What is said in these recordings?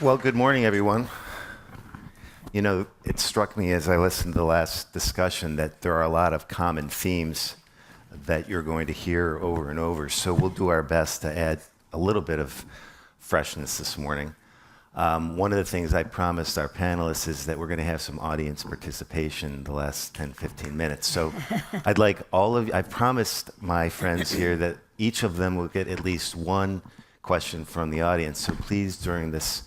Well, good morning, everyone. You know, it struck me as I listened to the last discussion that there are a lot of common themes that you're going to hear over and over. So we'll do our best to add a little bit of freshness this morning. One of the things I promised our panelists is that we're going to have some audience participation in the last 10, 15 minutes. So I'd like all of you, I promised my friends here that each of them will get at least one question from the audience. So please, during this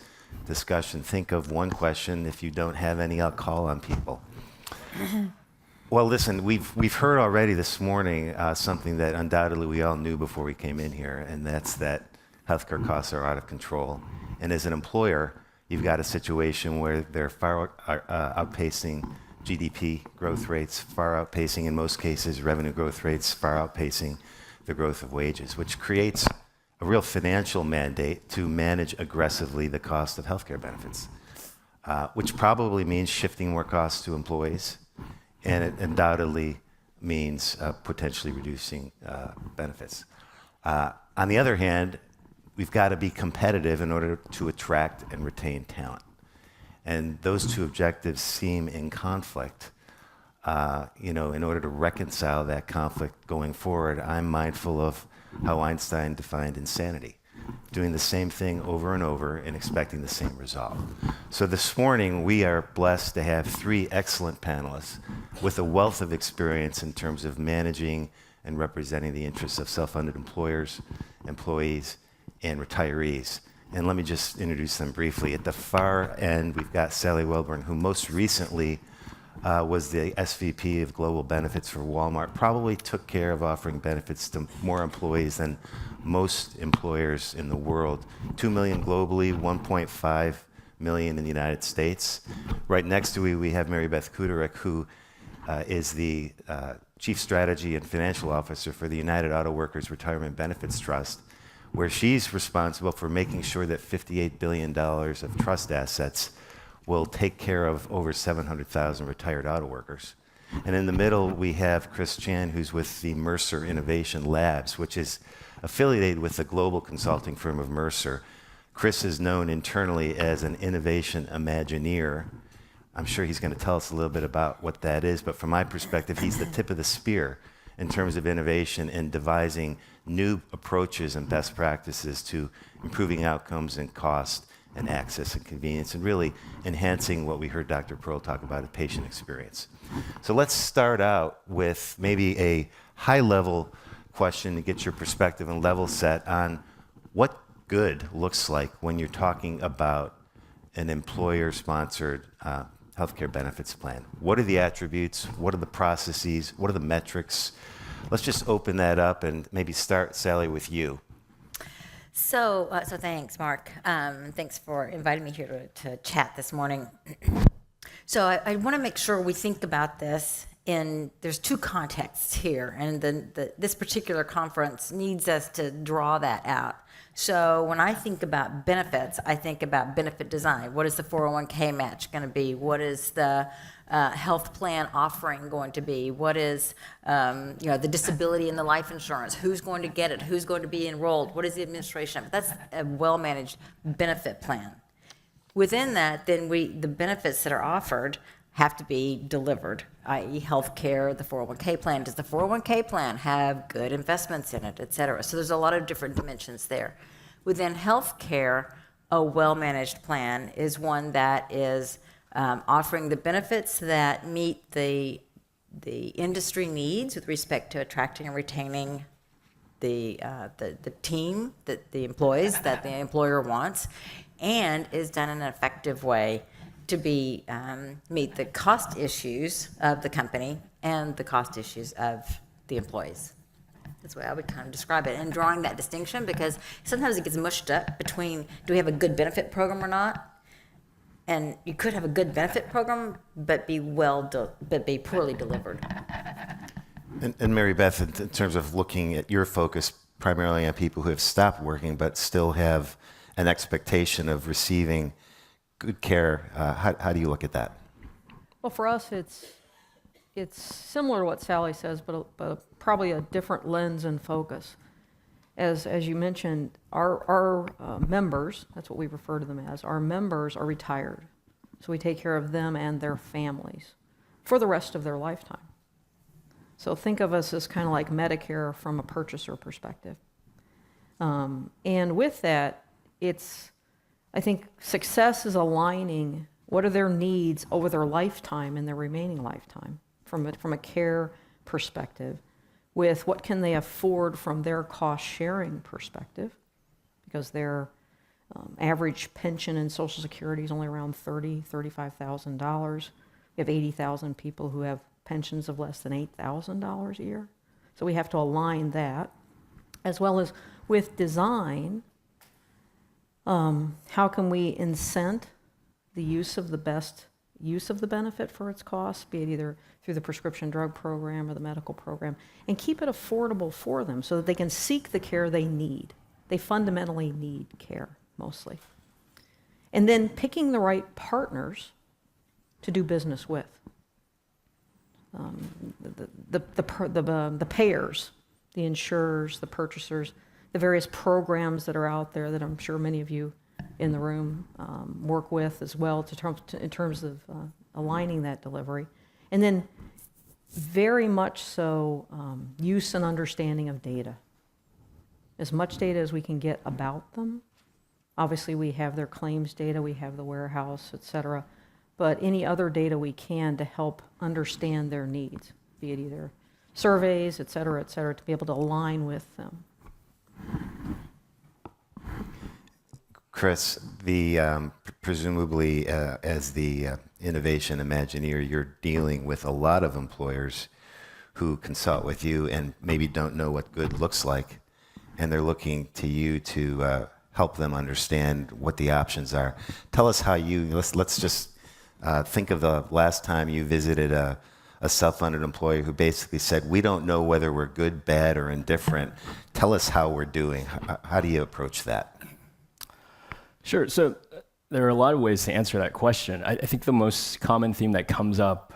discussion, think of one question. If you don't have any, I'll call on people. Well, listen, we've heard already this morning something that undoubtedly we all knew before we came in here, and that's that healthcare costs are out of control. And as an employer, you've got a situation where they're far outpacing GDP growth rates, far outpacing, in most cases, revenue growth rates, far outpacing the growth of wages, which creates a real financial mandate to manage aggressively the cost of healthcare benefits, which probably means shifting more costs to employees, and it undoubtedly means potentially reducing benefits. On the other hand, we've got to be competitive in order to attract and retain talent. And those two objectives seem in conflict. In order to reconcile that conflict going forward, I'm mindful of how Einstein defined insanity, doing the same thing over and over and expecting the same result. So this morning, we are blessed to have three excellent panelists with a wealth of experience in terms of managing and representing the interests of self-funded employers, employees, and retirees. And let me just introduce them briefly. At the far end, we've got Sally Welborn, who most recently was the SVP of Global Benefits for Walmart, probably took care of offering benefits to more employees than most employers in the world. 2 million globally, 1.5 million in the United States. Right next to her, we have Mary Beth Kuderek, who is the Chief Strategy and Financial Officer for the United Auto Workers Retirement Benefits Trust, where she's responsible for making sure that $58 billion of trust assets will take care of over 700,000 retired auto workers. And in the middle, we have Chris Chan, who's with the Mercer Innovation Labs, which is affiliated with the global consulting firm of Mercer. Chris is known internally as an innovation imagineer. I'm sure he's going to tell us a little bit about what that is, but from my perspective, he's the tip of the spear in terms of innovation and devising new approaches and best practices to improving outcomes and cost and access and convenience, and really enhancing what we heard Dr. Pearl talk about, a patient experience. So let's start out with maybe a high-level question to get your perspective and level set on what good looks like when you're talking about an employer-sponsored healthcare benefits plan. What are the attributes? What are the processes? What are the metrics? Let's just open that up and maybe start, Sally, with you. So thanks, Mark. Thanks for inviting me here to chat this morning. So I want to make sure we think about this there's two contexts here, and this particular conference needs us to draw that out. So when I think about benefits, I think about benefit design. What is the 401k match going to be? What is the health plan offering going to be? What is the disability and the life insurance? Who's going to get it? Who's going to be enrolled? What is the administration? That's a well-managed benefit plan. Within that, then the benefits that are offered have to be delivered, i.e. health care, the 401k plan. Does the 401k plan have good investments in it, et cetera? So there's a lot of different dimensions there. Within health care, a well-managed plan is one that is offering the benefits that meet the industry needs with respect to attracting and retaining the team, the employees that the employer wants, and is done in an effective way to meet the cost issues of the company and the cost issues of the employees. That's the way I would kind of describe it, and drawing that distinction, because sometimes it gets mushed up between, do we have a good benefit program or not? And you could have a good benefit program, but be poorly delivered. And Mary Beth, in terms of looking at your focus primarily on people who have stopped working but still have an expectation of receiving good care, how do you look at that? Well, for us, it's similar to what Sally says, but probably a different lens and focus. as you mentioned, our members, that's what we refer to them as, our members are retired. So we take care of them and their families for the rest of their lifetime. So think of us as kind of like Medicare from a purchaser perspective. And with that, I think success is aligning what are their needs over their lifetime and their remaining lifetime from a care perspective with what can they afford from their cost-sharing perspective, because their average pension in Social Security is only around $35,000. We have 80,000 people who have pensions of less than $8,000 a year. So we have to align that, as well as with design. How can we incent the use of the best use of the benefit for its cost, be it either through the prescription drug program or the medical program, and keep it affordable for them so that they can seek the care they need. They fundamentally need care, mostly. And then picking the right partners to do business with. The payers, the insurers, the purchasers, the various programs that are out there that I'm sure many of you in the room work with as well in terms of aligning that delivery. And then very much so use and understanding of data. As much data as we can get about them. Obviously we have their claims data, we have the warehouse, et cetera, but any other data we can to help understand their needs, be it either surveys, et cetera, to be able to align with them. Chris, presumably as the innovation Imagineer, you're dealing with a lot of employers who consult with you and maybe don't know what good looks like, and they're looking to you to help them understand what the options are. Tell us how let's just think of the last time you visited a self-funded employer who basically said, we don't know whether we're good, bad, or indifferent. Tell us how we're doing. How do you approach that? Sure. So there are a lot of ways to answer that question. I think the most common theme that comes up,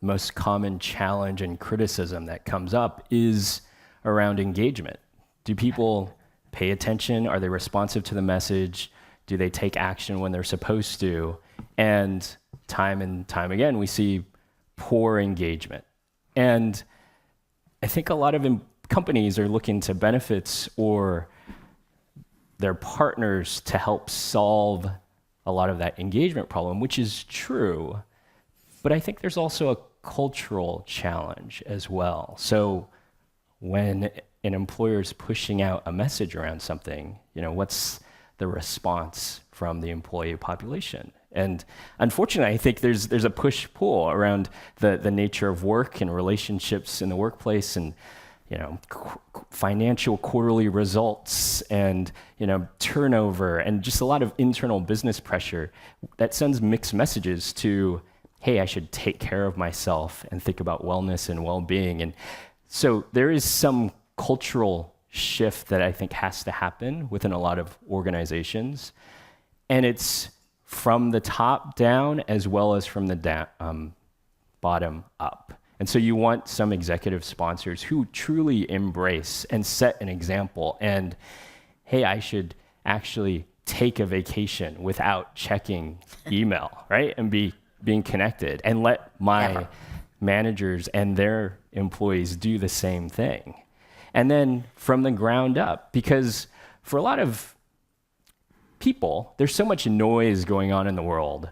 most common challenge and criticism that comes up is around engagement. Do people pay attention? Are they responsive to the message? Do they take action when they're supposed to? And time again, we see poor engagement. And I think a lot of companies are looking to benefits or their partners to help solve a lot of that engagement problem, which is true. But I think there's also a cultural challenge as well. So when an employer is pushing out a message around something, what's the response from the employee population? And unfortunately, I think there's a push-pull around the nature of work and relationships in the workplace, and financial quarterly results, and turnover, and just a lot of internal business pressure that sends mixed messages to, hey, I should take care of myself and think about wellness and well-being. And so there is some cultural shift that I think has to happen within a lot of organizations, and it's from the top down as well as from the bottom up. And so you want some executive sponsors who truly embrace and set an example, and hey, I should actually take a vacation without checking email, right? And being connected, and let my managers and their employees do the same thing. And then from the ground up, because for a lot of people, there's so much noise going on in the world,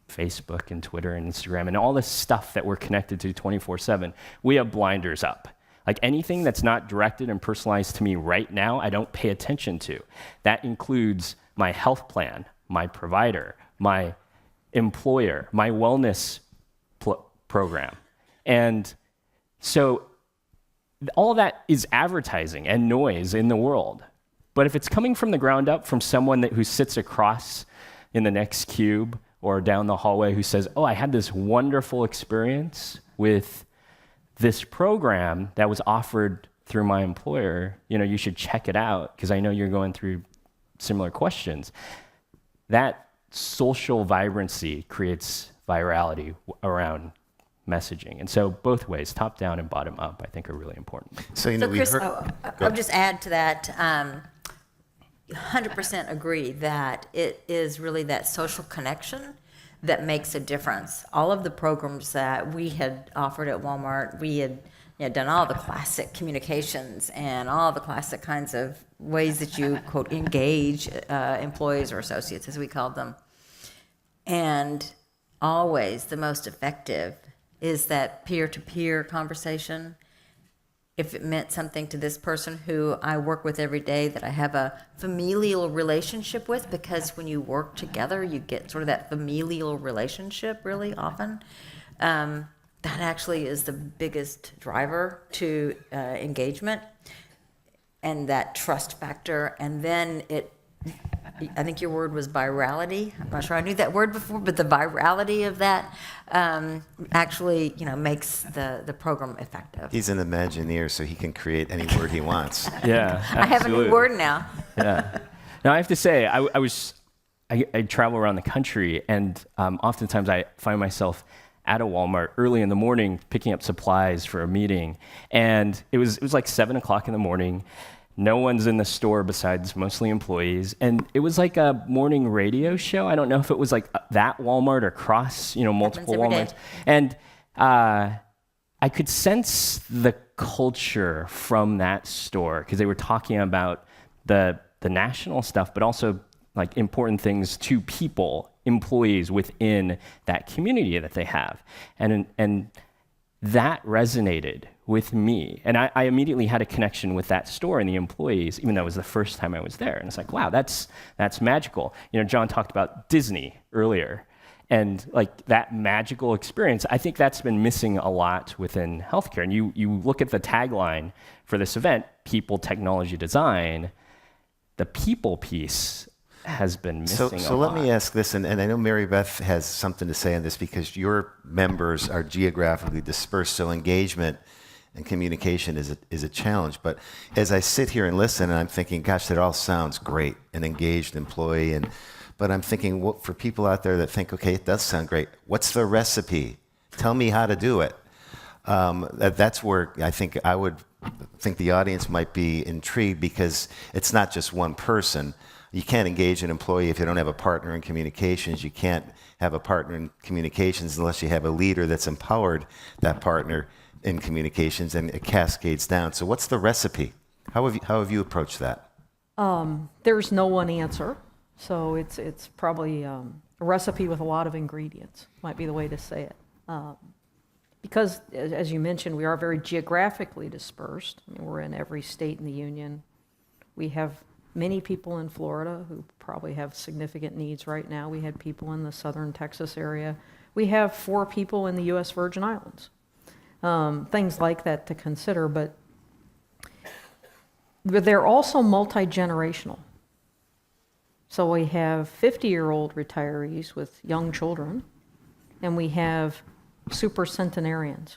Facebook and Twitter and Instagram and all this stuff that we're connected to 24/7, we have blinders up. Like anything that's not directed and personalized to me right now, I don't pay attention to. That includes my health plan, my provider, my employer, my wellness program. And so all that is advertising and noise in the world. But if it's coming from the ground up from someone who sits across in the next cube or down the hallway who says, oh, I had this wonderful experience with this program that was offered through my employer, you should check it out because I know you're going through similar questions. That social vibrancy creates virality around messaging. And so both ways, top down and bottom up, I think are really important. So, So we Chris, heard, I'll just add to that, 100% agree that it is really that social connection that makes a difference. All of the programs that we had offered at Walmart, we had done all the classic communications and all the classic kinds of ways that you, quote, engage employees or associates, as we called them. And always the most effective is that peer-to-peer conversation. If it meant something to this person who I work with every day that I have a familial relationship with, because when you work together, you get sort of that familial relationship really often. That actually is the biggest driver to engagement and that trust factor. And then I think your word was virality. I'm not sure I knew that word before, but the virality of that actually, makes the program effective. he's an Imagineer, so he can create any word he wants. Yeah, I have a new word now. Yeah. Now, I have to say, I travel around the country, and oftentimes I find myself at a Walmart early in the morning picking up supplies for a meeting. And it was like 7 o'clock in the morning. No one's in the store besides mostly employees. And it was like a morning radio show. I don't know if it was like that Walmart or across, multiple Happens every day. Walmarts. And I could sense the culture from that store because they were talking about the national stuff, but also like important things to people, employees within that community that they have. And that resonated with me. And I immediately had a connection with that store and the employees, even though it was the first time I was there. And it's like, wow, that's magical. John talked about Disney earlier. And like that magical experience, I think that's been missing a lot within healthcare. And you look at the tagline for this event, people, technology, design, the people piece has been missing a lot. So let me ask this, and I know Mary Beth has something to say on this because your members are geographically dispersed, so engagement and communication is a challenge. But as I sit here and listen, and I'm thinking, gosh, that all sounds great, an engaged employee, but I'm thinking, for people out there that think, okay, it does sound great, what's the recipe? Tell me how to do it. That's where I would think the audience might be intrigued because it's not just one person. You can't engage an employee if you don't have a partner in communications. You can't have a partner in communications unless you have a leader that's empowered that partner in communications, and it cascades down. So what's the recipe? How have you approached that? There's no one answer, so it's probably a recipe with a lot of ingredients, might be the way to say it. Because, as you mentioned, we are very geographically dispersed. I mean, we're in every state in the union. We have many people in Florida who probably have significant needs right now. We had people in the southern Texas area. We have 4 people in the U.S. Virgin Islands. Things like that to consider, but they're also multi-generational. So we have 50-year-old retirees with young children, and we have super centenarians.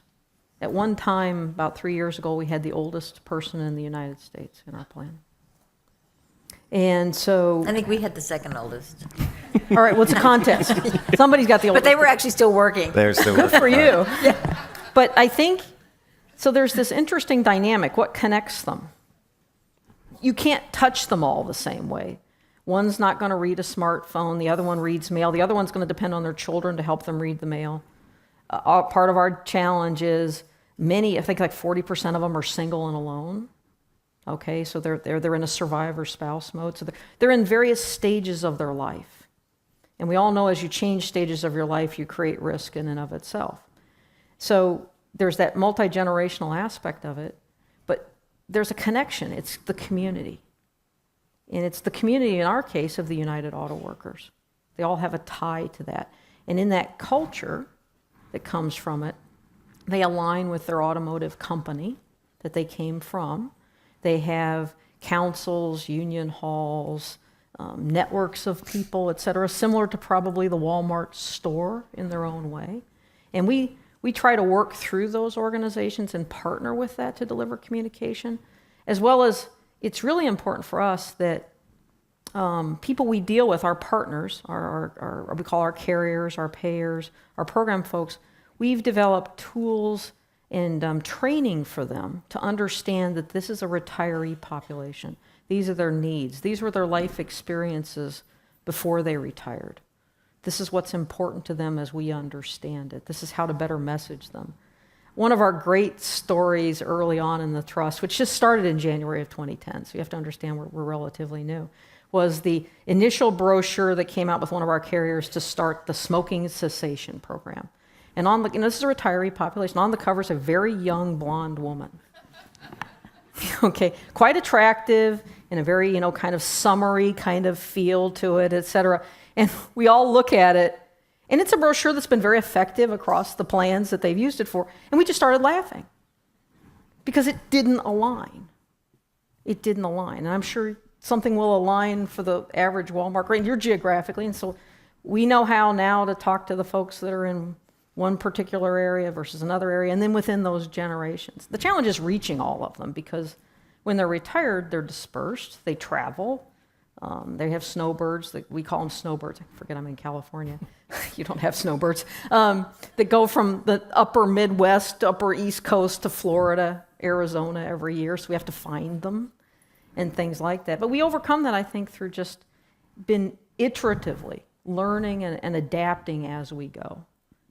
At one time, about 3 years ago, we had the oldest person in the United States in our plan. And so, I think we had the second oldest, all right, well, it's a contest. Somebody's got the oldest. but they were actually still working. There's the Good for you. Yeah. But I think, so there's this interesting dynamic. What connects them? You can't touch them all the same way. One's not going to read a smartphone. The other one reads mail. The other one's going to depend on their children to help them read the mail. Part of our challenge is I think like 40% of them are single and alone. Okay, so they're in a survivor spouse mode. So they're in various stages of their life. And we all know as you change stages of your life, you create risk in and of itself. So there's that multi-generational aspect of it, but there's a connection. It's the community. And it's the community, in our case, of the United Auto Workers. They all have a tie to that. And in that culture that comes from it, they align with their automotive company that they came from. They have councils, union halls, networks of people, et cetera, similar to probably the Walmart store in their own way. And we try to work through those organizations and partner with that to deliver communication, as well as it's really important for us that people we deal with, our partners, we call our carriers, our payers, our program folks, we've developed tools and training for them to understand that this is a retiree population. These are their needs. These were their life experiences before they retired. This is what's important to them as we understand it. This is how to better message them. One of our great stories early on in the trust, which just started in January of 2010, so you have to understand we're relatively new, was the initial brochure that came out with one of our carriers to start the smoking cessation program. And on the, this is a retiree population. On the cover is a very young blonde woman. Okay, quite attractive, in a very, kind of summery kind of feel to it, et cetera. And we all look at it, and it's a brochure that's been very effective across the plans that they've used it for. And we just started laughing because it didn't align. It didn't align. And I'm sure something will align for the average Walmart, right? You're geographically, and so we know how now to talk to the folks that are in one particular area versus another area, and then within those generations. The challenge is reaching all of them, because when they're retired, they're dispersed, they travel, they have snowbirds, we call them snowbirds. I forget I'm in California. You don't have snowbirds. That go from the upper Midwest, upper East Coast to Florida, Arizona every year, so we have to find them and things like that. But we overcome that, I think, through just been iteratively learning and adapting as we go.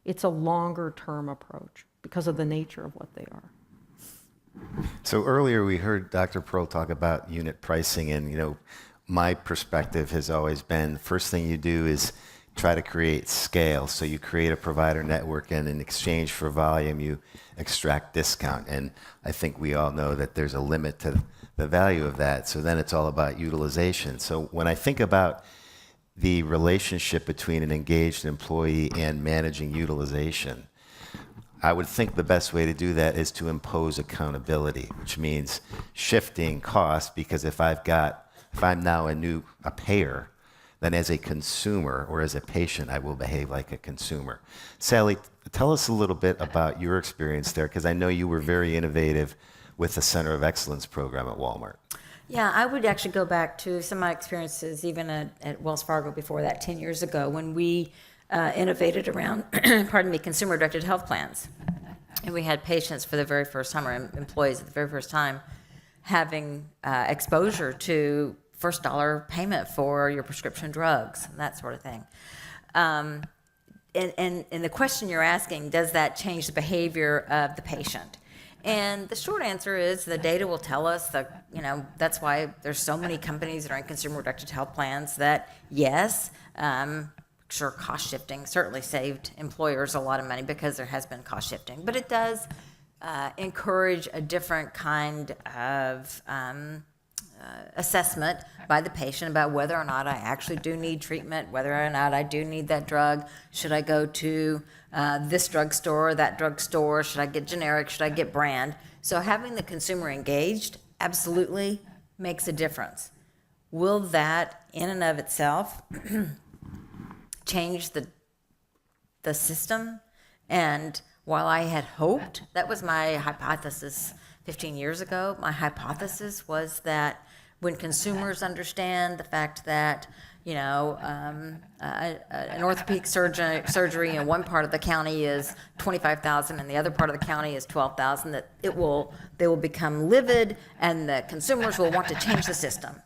It's a longer-term approach because of the nature of what they are. So earlier we heard Dr. Pearl talk about unit pricing, and my perspective has always been, the first thing you do is try to create scale. So you create a provider network, and in exchange for volume, you extract discount. And I think we all know that there's a limit to the value of that. So then it's all about utilization. So when I think about the relationship between an engaged employee and managing utilization, I would think the best way to do that is to impose accountability, which means shifting costs, because if I'm now a payer, then as a consumer or as a patient, I will behave like a consumer. Sally, tell us a little bit about your experience there, because I know you were very innovative with the Center of Excellence program at Walmart. Yeah, I would actually go back to some of my experiences even at Wells Fargo before that, 10 years ago, when we innovated around, consumer-directed health plans. And we had patients for the very first time, or employees at the very first time, having exposure to first dollar payment for your prescription drugs, and that sort of thing. And the question you're asking, does that change the behavior of the patient? And the short answer is the data will tell us that, that's why there's so many companies that are in consumer-directed health plans that, yes, sure, cost shifting certainly saved employers a lot of money because there has been cost shifting, but it does encourage a different kind of assessment by the patient about whether or not I actually do need treatment, whether or not I do need that drug. Should I go to this drugstore, that drugstore? Should I get generic? Should I get brand? So having the consumer engaged absolutely makes a difference. Will that in and of itself change the system? And while I had hoped, that was my hypothesis 15 years ago, my hypothesis was that when consumers understand the fact that, an orthopedic surgery in one part of the county is $25,000 and the other part of the county is $12,000, that they will become livid and the consumers will want to change the system.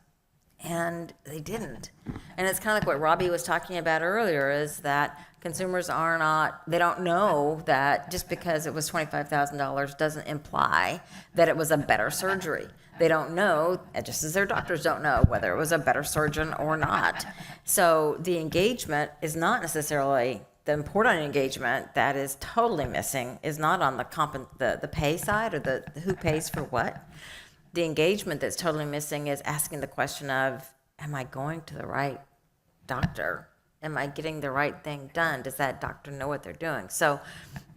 And they didn't. And it's kind of like what Robbie was talking about earlier, is that consumers they don't know that just because it was $25,000 doesn't imply that it was a better surgery. They don't know, just as their doctors don't know, whether it was a better surgeon or not. So the engagement is not necessarily the important engagement that is totally missing, is not on the pay side or the who pays for what. The engagement that's totally missing is asking the question of, am I going to the right doctor? Am I getting the right thing done? Does that doctor know what they're doing? So,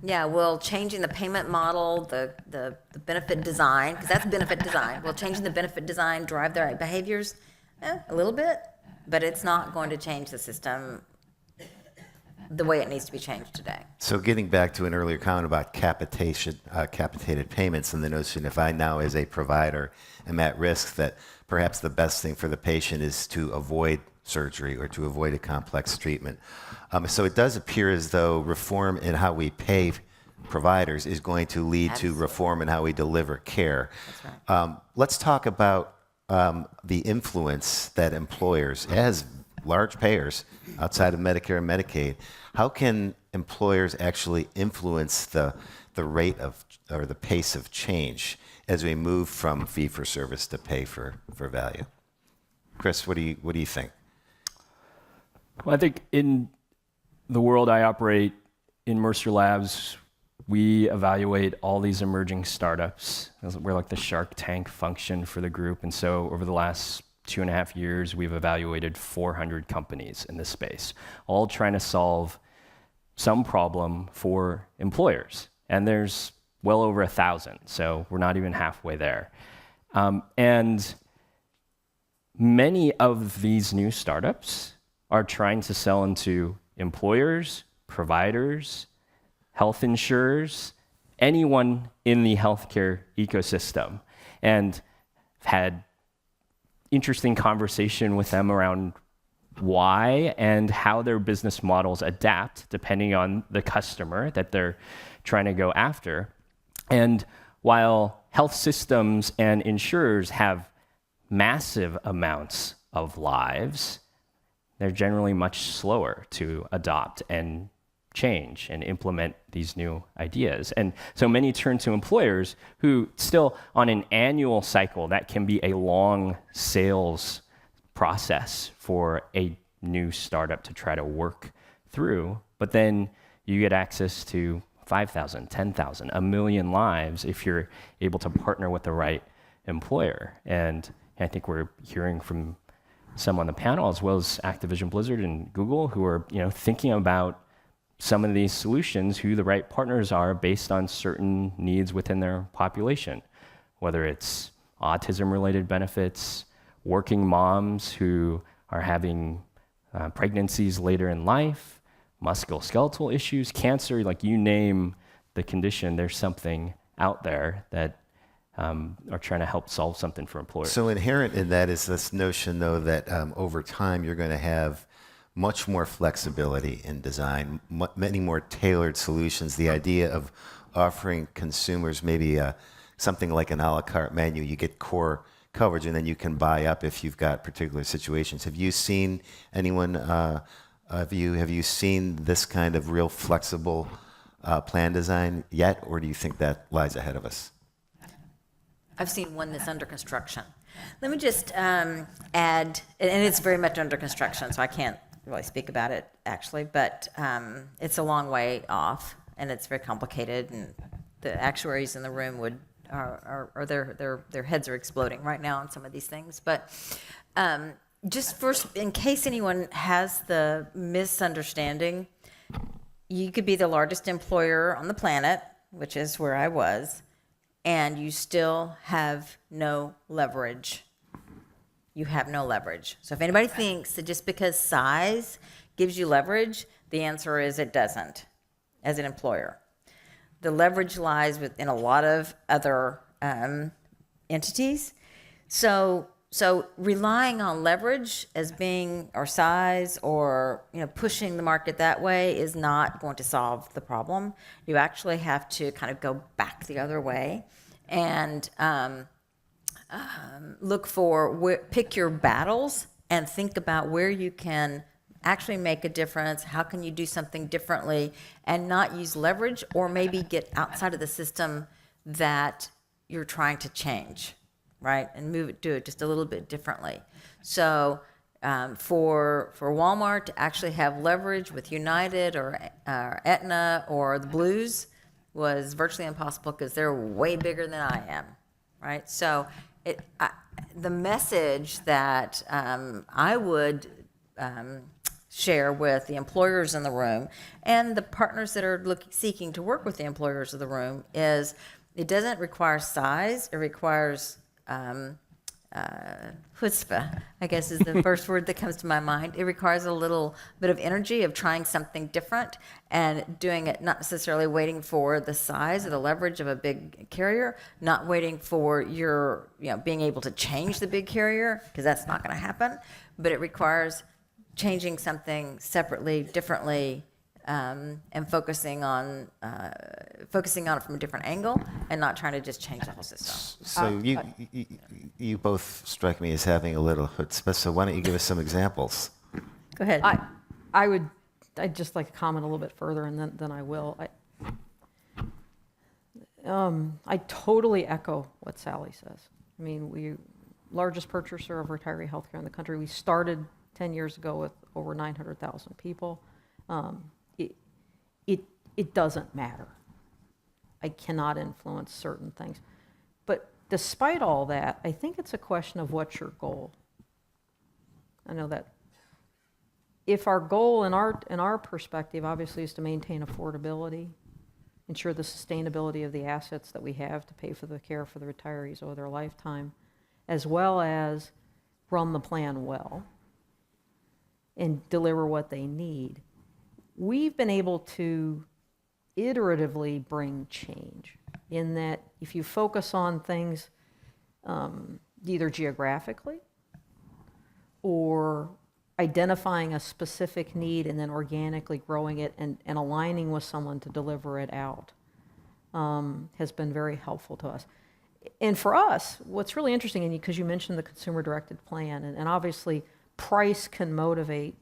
yeah, will changing the payment model, the benefit design, because that's benefit design, will changing the benefit design drive the right behaviors? A little bit, but it's not going to change the system the way it needs to be changed today. So getting back to an earlier comment about capitated payments, and the notion, if I now as a provider am at risk, that perhaps the best thing for the patient is to avoid surgery or to avoid a complex treatment. So it does appear as though reform in how we pay providers is going to lead to reform in how we deliver care. That's right. Let's talk about the influence that employers, as large payers outside of Medicare and Medicaid, how can employers actually influence the rate of or the pace of change as we move from fee for service to pay for value? Chris, what do you think? Well, I think in the world I operate in Mercer Labs, we evaluate all these emerging startups. We're like the Shark Tank function for the group. And so over the last 2.5 years, we've evaluated 400 companies in this space, all trying to solve some problem for employers. And there's well over 1,000, so we're not even halfway there. And many of these new startups are trying to sell into employers, providers, health insurers, anyone in the healthcare ecosystem. And I've had interesting conversation with them around why and how their business models adapt depending on the customer that they're trying to go after. And while health systems and insurers have massive amounts of lives, they're generally much slower to adopt and change and implement these new ideas. And so many turn to employers who still, on an annual cycle, that can be a long sales process for a new startup to try to work through. But then you get access to 5,000, 10,000, 1 million lives if you're able to partner with the right employer. And I think we're hearing from some on the panel, as well as Activision Blizzard and Google, who are thinking about some of these solutions, who the right partners are based on certain needs within their population, whether it's autism-related benefits, working moms who are having pregnancies later in life, musculoskeletal issues, cancer, like you name the condition, there's something out there that are trying to help solve something for employers. So inherent in that is this notion, though, that over time you're going to have much more flexibility in design, many more tailored solutions. The idea of offering consumers maybe something like an a la carte menu. You get core coverage, and then you can buy up if you've got particular situations. Have you seen anyone? Have you seen this kind of real flexible plan design yet, or do you think that lies ahead of us? I've seen one that's under construction. Let me just add, and it's very much under construction, so I can't really speak about it actually, but it's a long way off, and it's very complicated, and the actuaries in the room their heads are exploding right now on some of these things. But just first, in case anyone has the misunderstanding, you could be the largest employer on the planet, which is where I was, and you still have no leverage. You have no leverage. So if anybody thinks that just because size gives you leverage, the answer is it doesn't, as an employer. The leverage lies within a lot of other entities. So relying on leverage as being, or size, or pushing the market that way is not going to solve the problem. You actually have to kind of go back the other way and look for pick your battles and think about where you can actually make a difference. How can you do something differently and not use leverage, or maybe get outside of the system that you're trying to change, right? And do it just a little bit differently. So for Walmart to actually have leverage with United or Aetna or the Blues was virtually impossible because they're way bigger than I am, right? So the message that I would share with the employers in the room and the partners that are seeking to work with the employers of the room is it doesn't require size, it requires chutzpah, I guess is the first word that comes to my mind. It requires a little bit of energy of trying something different and doing it, not necessarily waiting for the size or the leverage of a big carrier, not waiting for your, being able to change the big carrier, because that's not going to happen, but it requires changing something separately, differently, and focusing on it from a different angle and not trying to just change the whole system. So you both strike me as having a little chutzpah, so why don't you give us some examples? Go ahead. I'd just like to comment a little bit further, and then I will. I totally echo what Sally says. I mean, we largest purchaser of retiree healthcare in the country. We started 10 years ago with over 900,000 people. It doesn't matter. I cannot influence certain things. But despite all that, I think it's a question of what's your goal. I know that if our goal in our perspective obviously is to maintain affordability, ensure the sustainability of the assets that we have to pay for the care for the retirees over their lifetime, as well as run the plan well and deliver what they need, we've been able to iteratively bring change in that if you focus on things either geographically or identifying a specific need and then organically growing it and aligning with someone to deliver it out has been very helpful to us. And for us, what's really interesting, and because you mentioned the consumer-directed plan, and obviously price can motivate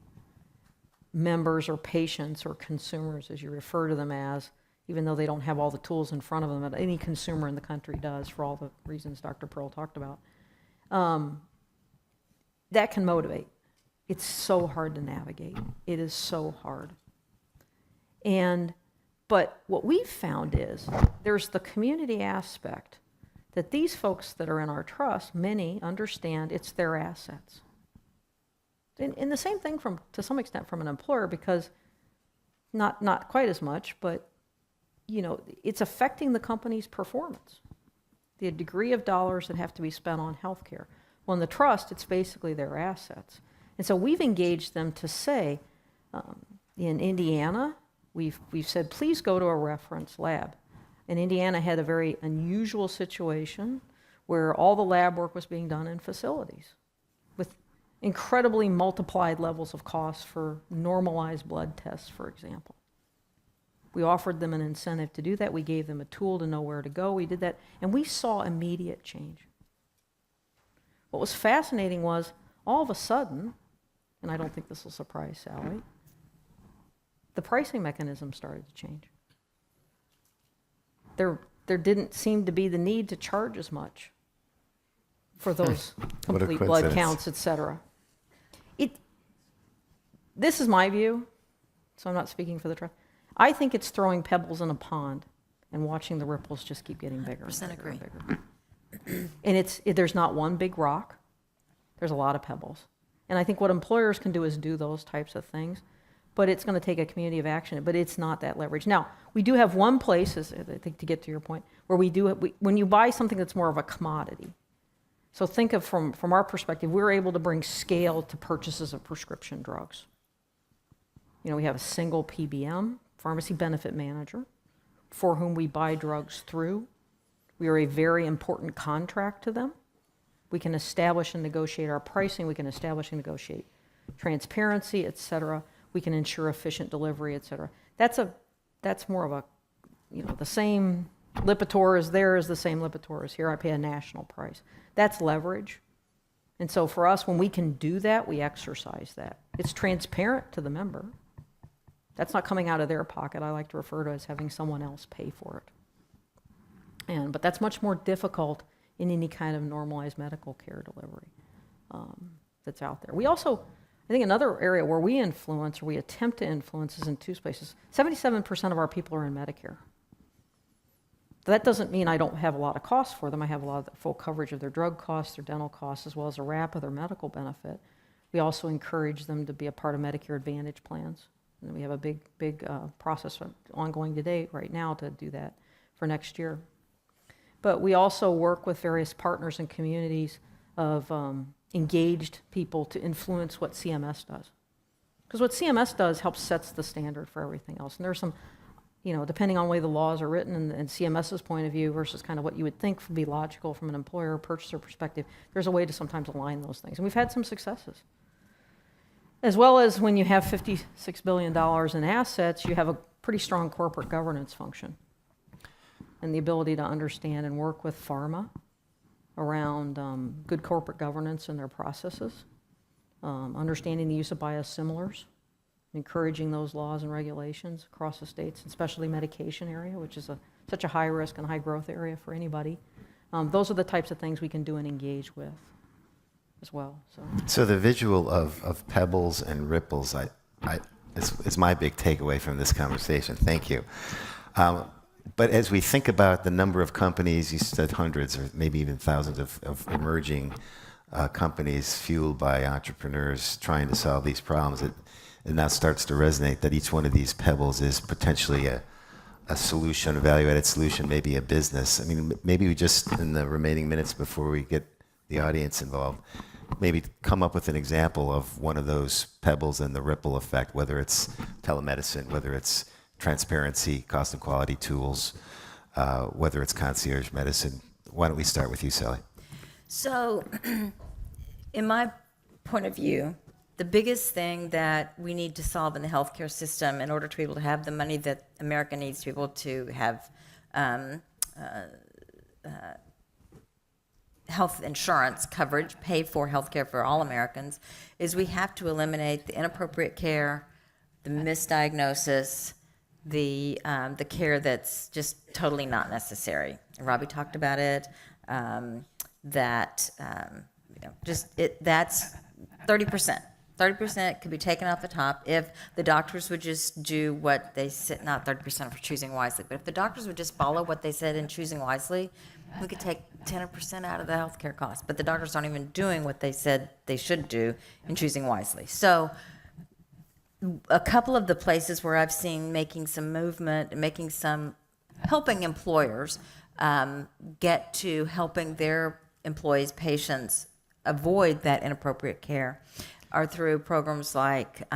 members or patients or consumers, as you refer to them as, even though they don't have all the tools in front of them that any consumer in the country does for all the reasons Dr. Pearl talked about. That can motivate. It's so hard to navigate. It is so hard. But what we've found is there's the community aspect that these folks that are in our trust, many understand it's their assets. And the same thing to some extent from an employer, because not quite as much, but it's affecting the company's performance. The degree of dollars that have to be spent on healthcare. Well, in the trust, it's basically their assets. And so we've engaged them to say, in Indiana, we've said, please go to a reference lab. And Indiana had a very unusual situation where all the lab work was being done in facilities with incredibly multiplied levels of costs for normalized blood tests, for example. We offered them an incentive to do that. We gave them a tool to know where to go. We did that, and we saw immediate change. What was fascinating was, all of a sudden, and I don't think this will surprise Sally, the pricing mechanism started to change. There didn't seem to be the need to charge as much for those complete blood counts, et cetera. This is my view, so I'm not speaking for the trust. I think it's throwing pebbles in a pond and watching the ripples just keep getting bigger and bigger and bigger. And there's not one big rock. There's a lot of pebbles. And I think what employers can do is do those types of things, but it's going to take a community of action, but it's not that leverage. Now, we do have one place, I think to get to your point, where when you buy something that's more of a commodity. So think of from our perspective, we're able to bring scale to purchases of prescription drugs. We have a single PBM, pharmacy benefit manager, for whom we buy drugs through. We are a very important contract to them. We can establish and negotiate our pricing. We can establish and negotiate transparency, et cetera. We can ensure efficient delivery, et cetera. That's more of a, the same Lipitor is there is the same Lipitor as here. I pay a national price. That's leverage. And so for us, when we can do that, we exercise that. It's transparent to the member. That's not coming out of their pocket. I like to refer to it as having someone else pay for it. But that's much more difficult in any kind of normalized medical care delivery that's out there. We also, I think another area where we influence, or we attempt to influence, is in two spaces. 77% of our people are in Medicare. That doesn't mean I don't have a lot of costs for them. I have a lot of full coverage of their drug costs, their dental costs, as well as a wrap of their medical benefit. We also encourage them to be a part of Medicare Advantage plans. And we have a big process ongoing today, right now, to do that for next year. But we also work with various partners and communities of engaged people to influence what CMS does. Because what CMS does helps sets the standard for everything else. And there's some, depending on the way the laws are written and CMS's point of view versus kind of what you would think would be logical from an employer or purchaser perspective, there's a way to sometimes align those things. And we've had some successes. As well as when you have $56 billion in assets, you have a pretty strong corporate governance function and the ability to understand and work with pharma around good corporate governance and their processes, understanding the use of biosimilars, encouraging those laws and regulations across the states, and especially medication area, which is such a high risk and high growth area for anybody. Those are the types of things we can do and engage with as well. So the visual of pebbles and ripples is my big takeaway from this conversation. Thank you. But as we think about the number of companies, you said hundreds or maybe even thousands of emerging companies fueled by entrepreneurs trying to solve these problems, it now starts to resonate that each one of these pebbles is potentially a solution, a value-added solution, maybe a business. I mean, maybe we just, in the remaining minutes before we get the audience involved, maybe come up with an example of one of those pebbles and the ripple effect, whether it's telemedicine, whether it's transparency, cost and quality tools, whether it's concierge medicine. Why don't we start with you, Sally? So, in my point of view, the biggest thing that we need to solve in the healthcare system in order to be able to have the money that America needs to be able to have health insurance coverage, pay for healthcare for all Americans, is we have to eliminate the inappropriate care, the misdiagnosis, the care that's just totally not necessary. Robbie talked about it. That's 30%. 30% could be taken off the top if the doctors would just do what they said, not 30% for choosing wisely, but if the doctors would just follow what they said in choosing wisely, we could take 10% out of the healthcare costs. But the doctors aren't even doing what they said they should do in choosing wisely. So a couple of the places where I've seen making some movement, helping employers get to helping their employees, patients, avoid that inappropriate care are through programs like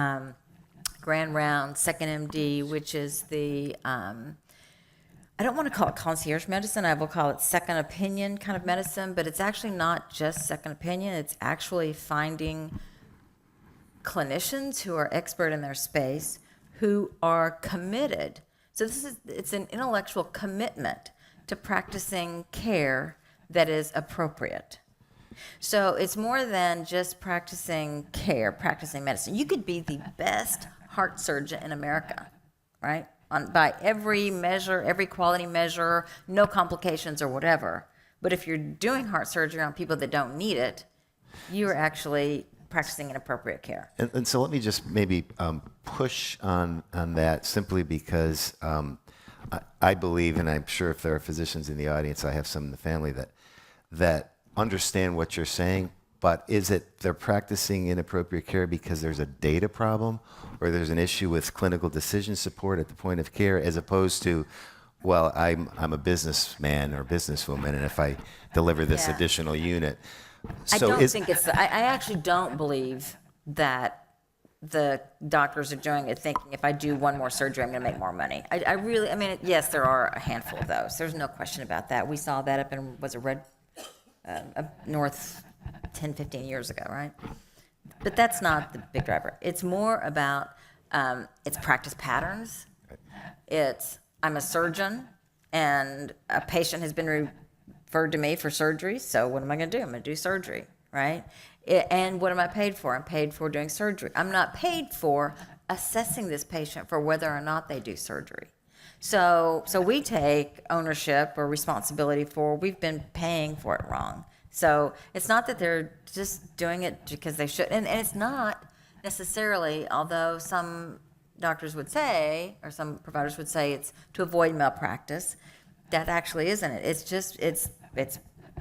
Grand Round, Second MD, which is the, I don't want to call it concierge medicine, I will call it second opinion kind of medicine, but it's actually not just second opinion, it's actually finding clinicians who are expert in their space, who are committed. So it's an intellectual commitment to practicing care that is appropriate. So it's more than just practicing care, practicing medicine. You could be the best heart surgeon in America, right? By every measure, every quality measure, no complications or whatever. But if you're doing heart surgery on people that don't need it, you're actually practicing inappropriate care. And so let me just maybe push on that simply because I believe, and I'm sure if there are physicians in the audience, I have some in the family that understand what you're saying, but is it they're practicing inappropriate care because there's a data problem or there's an issue with clinical decision support at the point of care, as opposed to, well, I'm a businessman or businesswoman, and if I deliver this additional unit. So I actually don't believe that the doctors are doing it thinking if I do one more surgery, I'm going to make more money. Yes, there are a handful of those. There's no question about that. We saw that up in, up north 10, 15 years ago, right? But that's not the big driver. It's more about it's practice patterns. It's I'm a surgeon and a patient has been referred to me for surgery, so what am I going to do? I'm going to do surgery, right? And what am I paid for? I'm paid for doing surgery. I'm not paid for assessing this patient for whether or not they do surgery. So we take ownership or responsibility for we've been paying for it wrong. So it's not that they're just doing it because they should, and it's not necessarily, although some doctors would say, or some providers would say it's to avoid malpractice, that actually isn't it. It's just,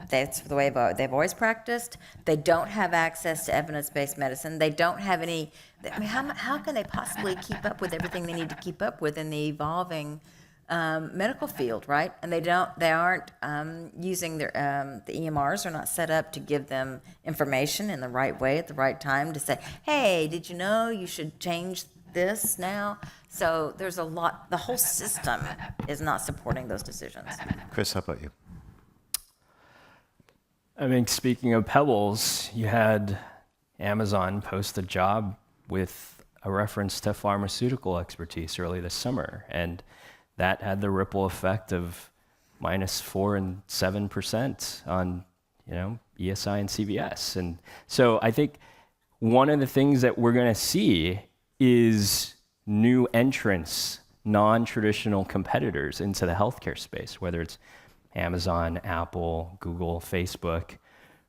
that's the way they've always practiced. They don't have access to evidence-based medicine. They don't have any, how can they possibly keep up with everything they need to keep up with in the evolving medical field, right? And they aren't using the EMRs are not set up to give them information in the right way at the right time to say, hey, did you know you should change this now? So there's a lot, the whole system is not supporting those decisions. Chris, how about you? I mean, speaking of pebbles, you had Amazon post a job with a reference to pharmaceutical expertise early this summer, and that had the ripple effect of -4 and 7% on, ESI and CVS. And so I think one of the things that we're going to see is new entrants, non-traditional competitors into the healthcare space, whether it's Amazon, Apple, Google, Facebook,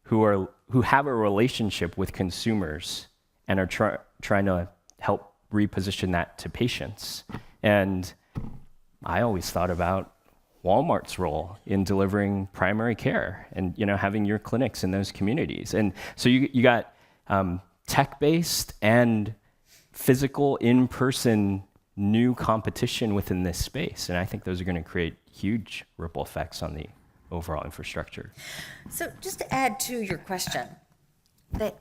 who have a relationship with consumers and are trying to help reposition that to patients. And I always thought about Walmart's role in delivering primary care and having your clinics in those communities. And so you got tech-based and physical, in-person new competition within this space. And I think those are going to create huge ripple effects on the overall infrastructure. So just to add to your question, that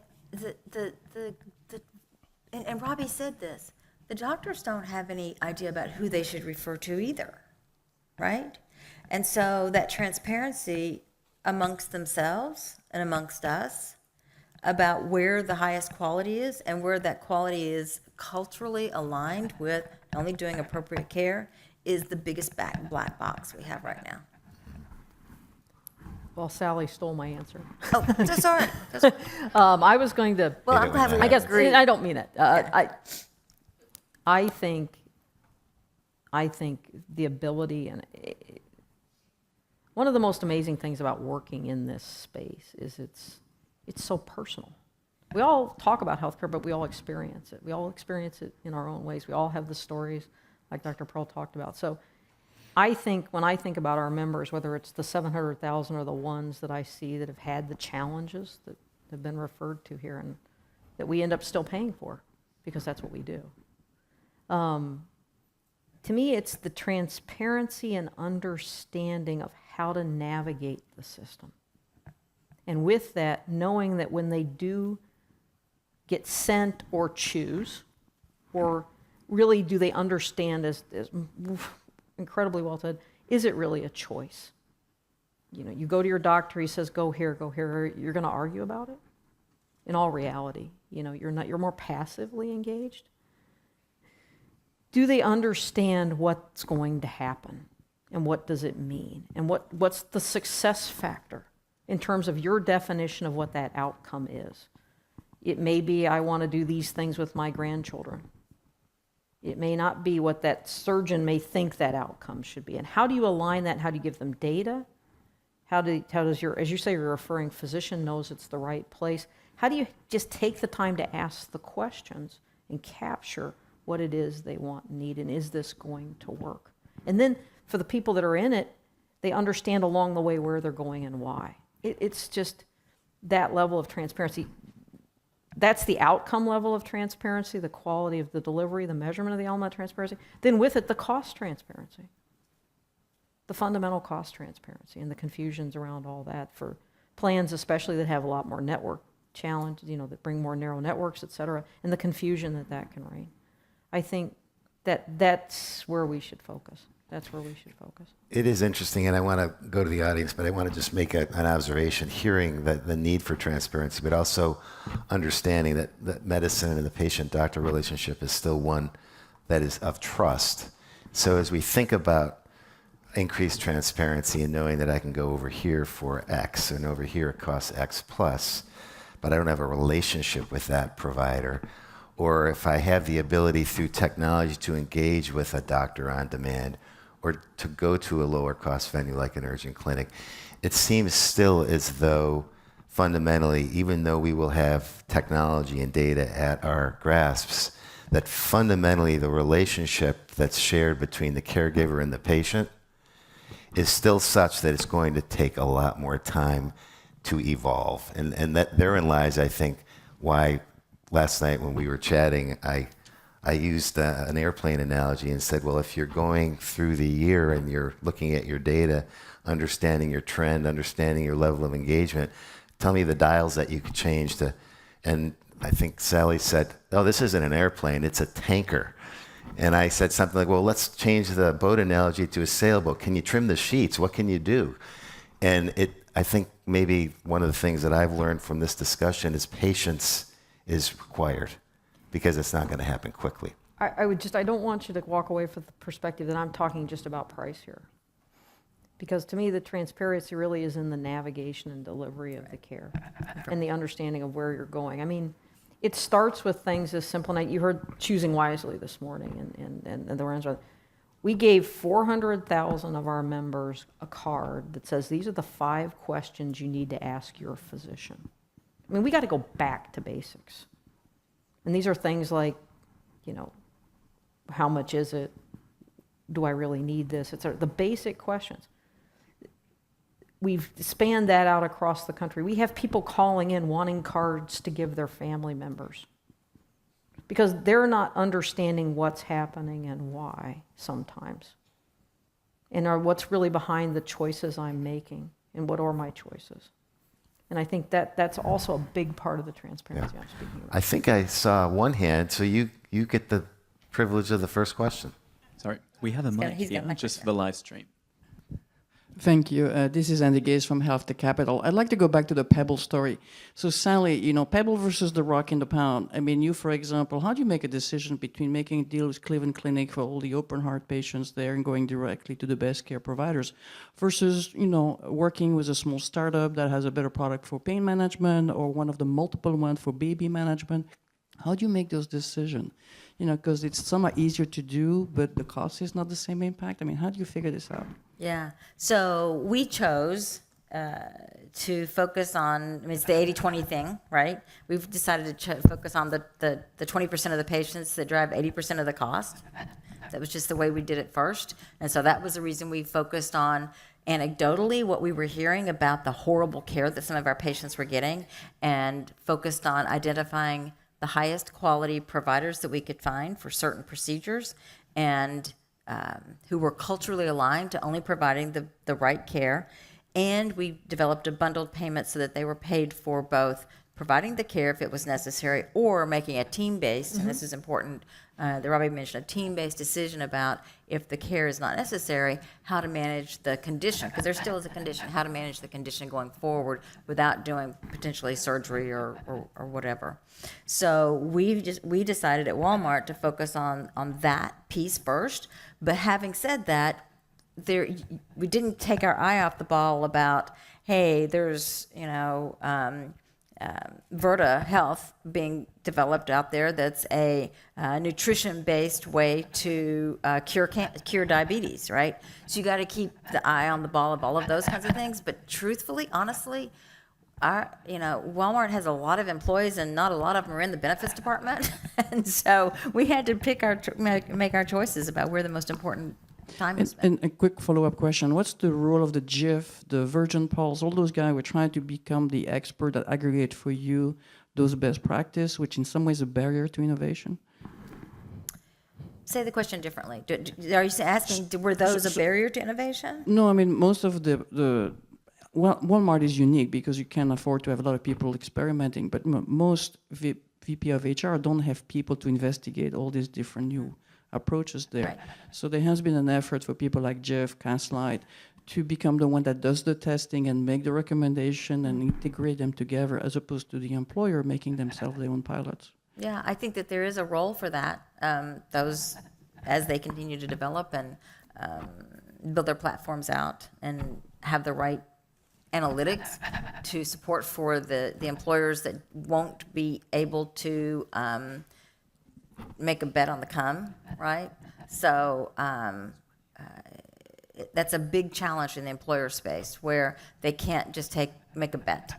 and Robbie said this, the doctors don't have any idea about who they should refer to either, right? And so that transparency amongst themselves and amongst us about where the highest quality is and where that quality is culturally aligned with only doing appropriate care is the biggest black box we have right now. Well, Sally stole my answer. Oh, that's all right. I was going to. Well, I'm glad we I guess agree. I don't mean it. I think the ability and one of the most amazing things about working in this space is it's so personal. We all talk about healthcare, but we all experience it. We all experience it in our own ways. We all have the stories, like Dr. Pearl talked about. So I think when I think about our members, whether it's the 700,000 or the ones that I see that have had the challenges that have been referred to here and that we end up still paying for because that's what we do. To me, it's the transparency and understanding of how to navigate the system. And with that, knowing that when they do get sent or choose, or really do they understand, as incredibly well said, is it really a choice? You go to your doctor, he says, go here, you're going to argue about it? In all reality, you're more passively engaged. Do they understand what's going to happen? And what does it mean? And what's the success factor in terms of your definition of what that outcome is? It may be, I want to do these things with my grandchildren. It may not be what that surgeon may think that outcome should be. And how do you align that? How do you give them data? How does your, as you say, your referring physician knows it's the right place? How do you just take the time to ask the questions and capture what it is they want and need, and is this going to work? And then for the people that are in it, they understand along the way where they're going and why. It's just that level of transparency. That's the outcome level of transparency, the quality of the delivery, the measurement of the element of transparency. Then with it, the cost transparency, the fundamental cost transparency, and the confusions around all that for plans, especially that have a lot more network challenge, that bring more narrow networks, et cetera, and the confusion that can reign. I think that's where we should focus. That's where we should focus. It is interesting, and I want to go to the audience, but I want to just make an observation, hearing the need for transparency, but also understanding that medicine and the patient-doctor relationship is still one that is of trust. So as we think about increased transparency and knowing that I can go over here for X and over here it costs X plus, but I don't have a relationship with that provider, or if I have the ability through technology to engage with a doctor on demand, or to go to a lower cost venue like an urgent clinic, it seems still as though fundamentally, even though we will have technology and data at our grasps, that fundamentally the relationship that's shared between the caregiver and the patient is still such that it's going to take a lot more time to evolve. And that therein lies, I think, why last night when we were chatting, I used an airplane analogy and said, well, if you're going through the year and you're looking at your data, understanding your trend, understanding your level of engagement, tell me the dials that you could change to, and I think Sally said, oh, this isn't an airplane, it's a tanker. And I said something like, well, let's change the boat analogy to a sailboat. Can you trim the sheets? What can you do? And I think maybe one of the things that I've learned from this discussion is patience is required. because it's not going to happen quickly. I don't want you to walk away with the perspective that I'm talking just about price here. Because to me, the transparency really is in the navigation and delivery of the care and the understanding of where you're going. I mean, it starts with things as simple, and you heard choosing wisely this morning, and the answer. We gave 400,000 of our members a card that says, these are the 5 questions you need to ask your physician. I mean, we got to go back to basics. And these are things like, you know, how much is it? Do I really need this? It's the basic questions. We've spanned that out across the country. We have people calling in wanting cards to give their family members because they're not understanding what's happening and why sometimes, and what's really behind the choices I'm making and what are my choices. And I think that's also a big part of the transparency I'm speaking about. I think I saw one hand, so you get the privilege of the first question. Sorry, we have a mic he's got here, a mic just right for the live stream. Thank you. This is Andy Gaze from Health to Capital. I'd like to go back to the Pebble story. So Sally, you know, Pebble versus the rock in the pound. I mean, you, for example, how do you make a decision between making a deal with Cleveland Clinic for all the open heart patients there and going directly to the best care providers versus, you know, working with a small startup that has a better product for pain management or one of the multiple ones for baby management? How do you make those decisions? You know, because it's somewhat easier to do, but the cost is not the same impact. I mean, how do you figure this out? Yeah. So we chose to focus on, I mean, it's the 80-20 thing, right? We've decided to focus on the 20% of the patients that drive 80% of the cost. That was just the way we did it first. And so that was the reason we focused on anecdotally what we were hearing about the horrible care that some of our patients were getting and focused on identifying the highest quality providers that we could find for certain procedures and who were culturally aligned to only providing the right care. And we developed a bundled payment so that they were paid for both providing the care if it was necessary or making a team-based, and this is important, Robbie mentioned a team-based decision about if the care is not necessary, how to manage the condition, because there still is a condition, how to manage the condition going forward without doing potentially surgery or whatever. So we decided at Walmart to focus on that piece first, but having said that, we didn't take our eye off the ball about, hey, there's, you know, Virta Health being developed out there that's a nutrition-based way to cure diabetes, right? So you got to keep the eye on the ball of all of those kinds of things. But truthfully, honestly, Walmart has a lot of employees and not a lot of them are in the benefits department. And so we had to make our choices about where the most important time is spent. And a quick follow-up question. What's the role of the GIF, the Virgin Pulse, all those guys who are trying to become the expert that aggregate for you those best practice, which in some ways is a barrier to innovation? Say the question differently. Are you asking, were those a barrier to innovation? No, I mean, most of Walmart is unique because you can't afford to have a lot of people experimenting, but most VP of HR don't have people to investigate all these different new approaches there. Right. So there has been an effort for people like Jeff Caslight to become the one that does the testing and make the recommendation and integrate them together as opposed to the employer making themselves their own pilots. Yeah, I think that there is a role for that, those as they continue to develop and build their platforms out and have the right analytics to support for the employers that won't be able to make a bet on the come, right? So that's a big challenge in the employer space where they can't just make a bet.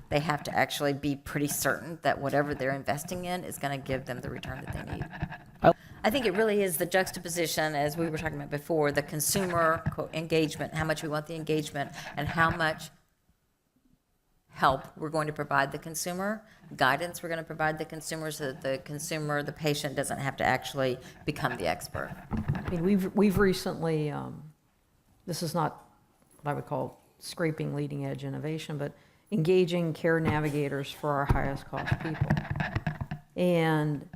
They have to actually be pretty certain that whatever they're investing in is going to give them the return that they need. I think it really is the juxtaposition, as we were talking about before, the consumer engagement, how much we want the engagement, and how much help we're going to provide the consumer, guidance we're going to provide the consumer so that the patient doesn't have to actually become the expert. I mean, we've recently, this is not what I would call scraping leading edge innovation, but engaging care navigators for our highest cost people. And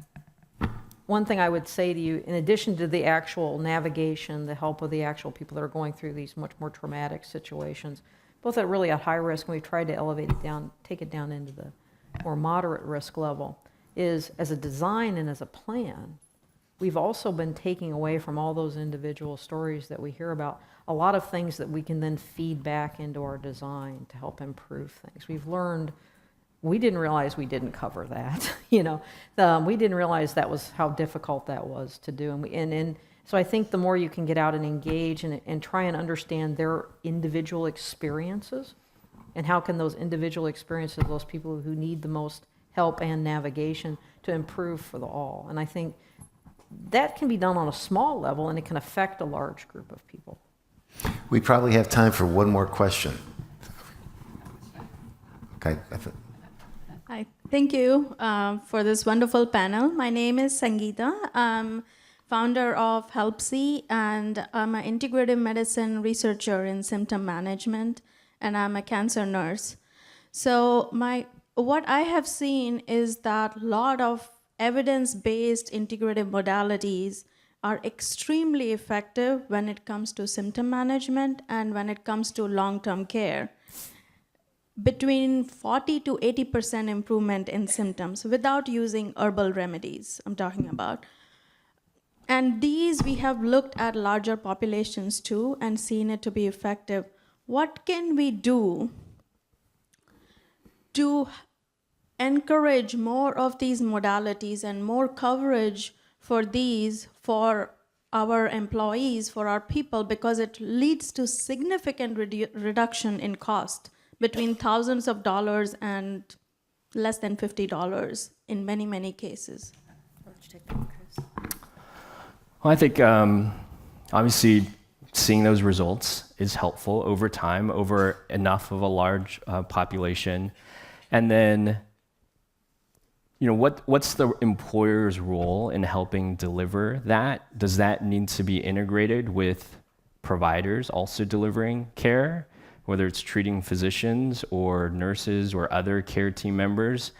one thing I would say to you, in addition to the actual navigation, the help of the actual people that are going through these much more traumatic situations, both at high risk, and we've tried to elevate it down, take it down into the more moderate risk level, is as a design and as a plan, we've also been taking away from all those individual stories that we hear about a lot of things that we can then feed back into our design to help improve things. We've learned, we didn't realize we didn't cover that, we didn't realize that was how difficult that was to do. And so I think the more you can get out and engage and try and understand their individual experiences, and how can those individual experiences, those people who need the most help and navigation, to improve for the all. And I think that can be done on a small level, and it can affect a large group of people. We probably have time for one more question. Okay. Hi, thank you for this wonderful panel. My name is Sangeeta. I'm founder of HelpSee, and I'm an integrative medicine researcher in symptom management, and I'm a cancer nurse. So what I have seen is that a lot of evidence-based integrative modalities are extremely effective when it comes to symptom management and when it comes to long-term care. Between 40 to 80% improvement in symptoms without using herbal remedies, I'm talking about. And these we have looked at larger populations too and seen it to be effective. What can we do to encourage more of these modalities and more coverage for these for our employees, for our people, because it leads to significant reduction in cost between thousands of dollars and less than $50 in many, many cases. Well, I think obviously seeing those results is helpful over time, over enough of a large population. And then, what's the employer's role in helping deliver that? Does that need to be integrated with providers also delivering care, whether it's treating physicians or nurses or other care team members?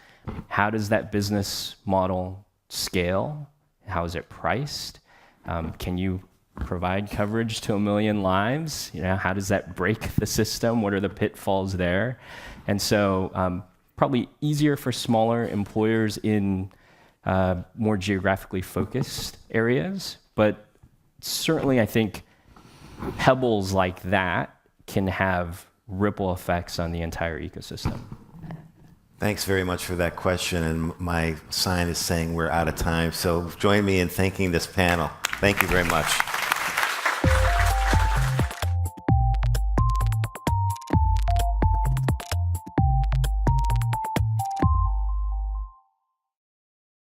How does that business model scale? How is it priced? Can you provide coverage to 1 million lives? How does that break the system? What are the pitfalls there? And so probably easier for smaller employers in more geographically focused areas, but certainly I think pebbles like that can have ripple effects on the entire ecosystem. Thanks very much for that question, and my sign is saying we're out of time, so join me in thanking this panel. Thank you very much.